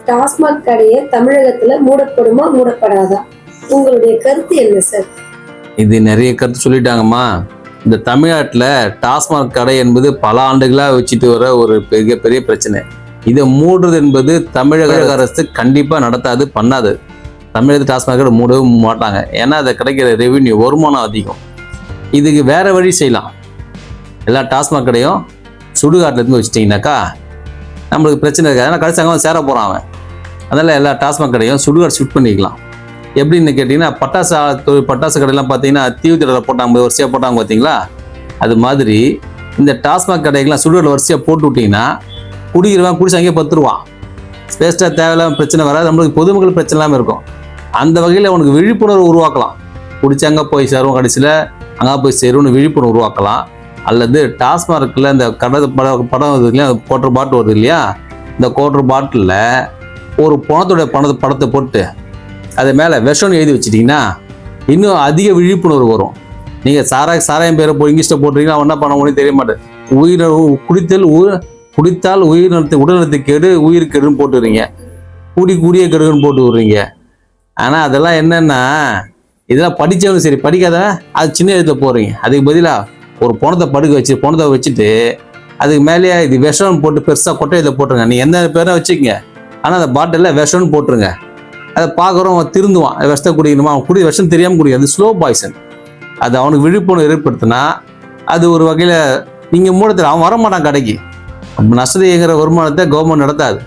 டாஸ்மாக் கடையை தமிழகத்துல மூடப்படுமா மூடப்படாதா? உங்களுடைய கருத்து என்ன சார்? இது நிறைய கருத்து சொல்லிட்டாங்கம்மா. இந்த தமிழ்நாட்டில் டாஸ்மாக் கடை என்பது பல ஆண்டுகளாக வச்சுட்டு வர ஒரு பெரிய பிரச்சனை. இதை மூடுறது என்பது தமிழக அரசு கண்டிப்பாக நடத்தாது, பண்ணாது. தமிழகத்து டாஸ்மாக் கடை மூடவும் மாட்டாங்க. ஏன்னா அதை கிடைக்கிற ரெவென்யூ வருமானம் அதிகம். இதுக்கு வேற வழி செய்யலாம். எல்லா டாஸ்மாக் கடையும் சுடுகாட்டிலேருந்து வச்சுட்டிங்கனாக்கா நம்மளுக்கு பிரச்சனை இருக்காது. ஏன்னா கடைசி அங்கே சேர போகிறான் அவன். அதனால் எல்லா டாஸ்மாக் கடையும் சுடுகாடு ஷிஃப்ட் பண்ணிக்கலாம். எப்படின்னு கேட்டிங்கன்னா, பட்டாசு கடையெல்லாம் பார்த்தீங்கன்னா தீவுத்திடத்தில் போட்டாங்க, 50 வருஷம் போட்டாங்க பார்த்தீங்களா? அது மாதிரி இந்த டாஸ்மாக் கடைகள்லாம் சுடுகாடு வரிசையாக போட்டு விட்டிங்கன்னா குடிக்கிறவன் குடிச்சு அங்கேயே பத்துருவான். வேஸ்ட்டாக தேவையில்லாமல் பிரச்சனை வராது, நம்மளுக்கு பொதுமக்கள் பிரச்சனை இல்லாமல் இருக்கும். அந்த வகையில் உனக்கு விழிப்புணர்வு உருவாக்கலாம். குடிச்சு அங்கே போய் சேரும், கடைசியில் அங்கே போய் சேரும்னு விழிப்புணர்வு உருவாக்கலாம். அல்லது டாஸ்மார்க்கில் இந்த படம் வருது இல்லையா, குவார்டர் பாட்டில் வருது இல்லையா, இந்த குவார்டர் பாட்டிலில் ஒரு பணத்துடைய படத்தை போட்டு அது மேலே விஷம்னு எழுதி வச்சிட்டிங்கன்னா இன்னும் அதிக விழிப்புணர்வு வரும். நீங்கள் சாராயம் பேரை போய் இங்கிலீஷில் போட்டிங்கன்னா அவன் என்ன பண்ண முடியும் தெரிய மாட்டேன். குடித்தால் உடல்நலத்தை கெடு, உயிர் கெடுன்னு போட்டுறீங்க, கூடிய கெடுன்னு போட்டு விடுறீங்க. ஆனால் அதெல்லாம் என்னென்னா, இதெல்லாம் படித்தவங்க சரி, படிக்காத அது சின்ன எழுத்துல போடுறீங்க. அதுக்கு பதிலாக ஒரு பணத்தை வச்சுட்டு அதுக்கு மேலேயே இது விஷம்னு போட்டு பெருசாக கொட்டையில் போட்டுருங்க. நீங்கள் எந்த பேரை வச்சுக்கங்க, ஆனால் அந்த பாட்டிலில் விஷம்னு போட்டுருங்க. அதை பார்க்குறோம், அவன் திருந்துவான். விஷத்தை குடிக்கணுமா, அவன் விஷம் தெரியாமல் குடிக்கும். அது ஸ்லோ பாய்சன். அது அவனுக்கு விழிப்புணர்வு ஏற்படுத்தினா அது ஒரு வகையில் நீங்கள் மூடத்தில் அவன் வரமாட்டான் கடைக்கு. நஷ்டங்கிற வருமானத்தை கவர்மெண்ட் நடத்தாது.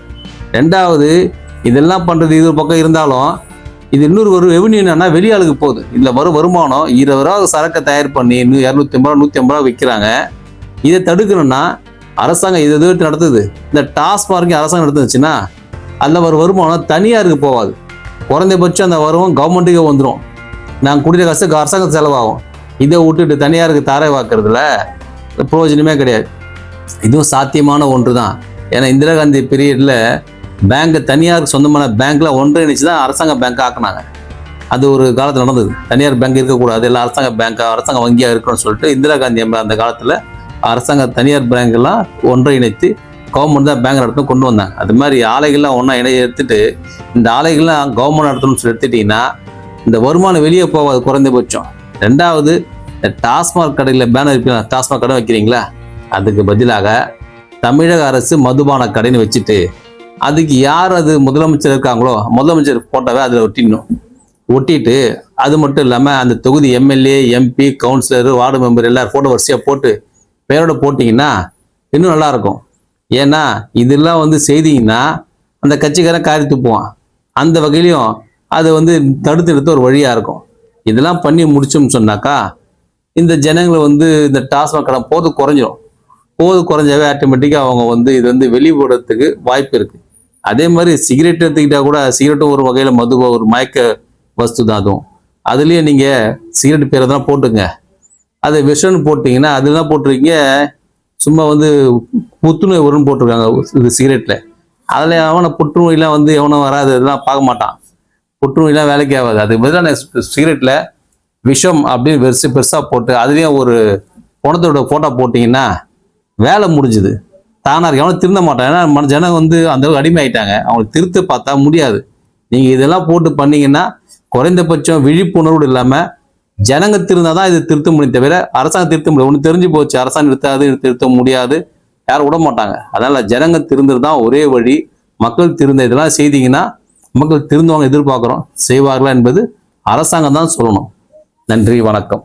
ரெண்டாவது, இதெல்லாம் பண்ணுறது இது ஒரு பக்கம் இருந்தாலும் இது இன்னொரு ஒரு ரெவன்யூ என்னன்னா வெளியாளுக்கு போகுது. இதில் வருமானம் 20 ரூபா சரக்கை தயார் பண்ணி 250 ரூபா 150 ரூபா விற்கிறாங்க. இதை தடுக்கணும்னா அரசாங்கம் இதை எதிர்த்து நடத்துது. இந்த டாஸ்மார்க்கு அரசாங்கம் நடத்துச்சுன்னா அதில் ஒரு வருமானம் தனியாருக்கு போகாது. குறைந்தபட்சம் அந்த வருமானம் கவர்மெண்ட்டுக்கே வந்துடும். நாங்கள் குடிக்கிற காசு அரசாங்கம் செலவாகும். இதை விட்டுட்டு தனியாருக்கு தாரை வாக்குறதுல பிரயோஜனமே கிடையாது. இதுவும் சாத்தியமான ஒன்று தான். ஏன்னா இந்திரா காந்தி பீரியடில் பேங்க்கு தனியாருக்கு சொந்தமான பேங்க்கில் ஒன்றிணைச்சு தான் அரசாங்க பேங்க் ஆக்குனாங்க. அது ஒரு காலத்தில் நடந்தது. தனியார் பேங்க் இருக்கக்கூடாது, எல்லாம் அரசாங்க வங்கியாக இருக்கணும்னு சொல்லிட்டு இந்திரா காந்தி அந்த காலத்தில் தனியார் பேங்க்கெல்லாம் ஒன்றிணைத்து கவர்மெண்ட் தான் பேங்க் நடத்தணும் கொண்டு வந்தாங்க. அது மாதிரி ஆலைகள்லாம் ஒன்றா எடுத்துட்டு இந்த ஆலைகள்லாம் கவர்மெண்ட் நடத்தணும்னு சொல்லி எடுத்துட்டிங்கன்னா இந்த வருமானம் வெளியே போகாது குறைந்தபட்சம். ரெண்டாவது, இந்த டாஸ்மாக் கடையில் பேனர் வைப்பீங்களா, டாஸ்மாக் கடை வைக்கிறீங்களா, அதுக்கு பதிலாக தமிழக அரசு மதுபான கடைன்னு வச்சுட்டு அதுக்கு யார் அது முதலமைச்சர் இருக்காங்களோ முதலமைச்சர் போட்டோவை அதில் ஒட்டிட்டு அது மட்டும் இல்லாமல் அந்த தொகுதி MLA, MP, councillor, ward member எல்லாரும் ஃபோட்டோ வரிசையாக போட்டு பேரோட போட்டிங்கன்னா இன்னும் நல்லாயிருக்கும். ஏன்னா இதெல்லாம் செய்திங்கன்னா அந்த கட்சிக்காரன் காரி துப்புவான். அந்த வகையிலையும் அது தடுத்து நிறுத்த ஒரு வழியாக இருக்கும். இதெல்லாம் பண்ணி முடிச்சோம்னு சொன்னாக்கா இந்த ஜனங்களை இந்த டாஸ்மாக் கடை குறைஞ்சாவே ஆட்டோமேட்டிக்காக அவங்க இது வெளிப்படுறதுக்கு வாய்ப்பு இருக்குது. அதே மாதிரி சிகரெட் எடுத்துக்கிட்டால் கூட சிகரெட்டும் ஒரு வகையில் ஒரு மயக்க வஸ்து தான். அதுலேயே நீங்கள் சிகரெட் பேரை தான் போட்டுங்க. அதை விஷம்னு போட்டிங்கன்னா அதுதான் போட்டிருக்கீங்க. சும்மா புத்துநோய் வரும்னு போட்டிருக்காங்க இது சிகரெட்டில். அதில் அவனை புற்றுநோயெலாம் எவனும் வராது, இதெல்லாம் பார்க்க மாட்டான். புற்றுநோயெலாம் வேலைக்கு ஆகாது. அதுக்கு பதிலாக சிகரெட்டில் விஷம் அப்படின்னு பெருசாக போட்டு அதுலேயும் ஒரு பணத்தோட ஃபோட்டோ போட்டிங்கன்னா வேலை முடிஞ்சுது. தானாக எவனும் திருந்த மாட்டான். ஏன்னா ஜனம் அந்த அடிமை ஆகிட்டாங்க. அவங்களுக்கு திருத்த பார்த்தா முடியாது. நீங்கள் இதெல்லாம் போட்டு பண்ணீங்கன்னா குறைந்தபட்சம் விழிப்புணர்வு இல்லாமல் ஜனங்க திருந்தால் தான் இது திருத்த முடியும், தவிர அரசாங்கம் திருத்த முடியாது. ஒன்று தெரிஞ்சு போச்சு, அரசாங்கம் திருத்த முடியாது, யாரும் விட மாட்டாங்க. அதனால் ஜனங்க திருந்துறது தான் ஒரே வழி. மக்கள் திருந்த இதெல்லாம் செய்தீங்கன்னா மக்கள் திருந்துவாங்க, எதிர்பார்க்குறோம், செய்வார்களா என்பது அரசாங்கம் தான் சொல்லணும். நன்றி, வணக்கம்.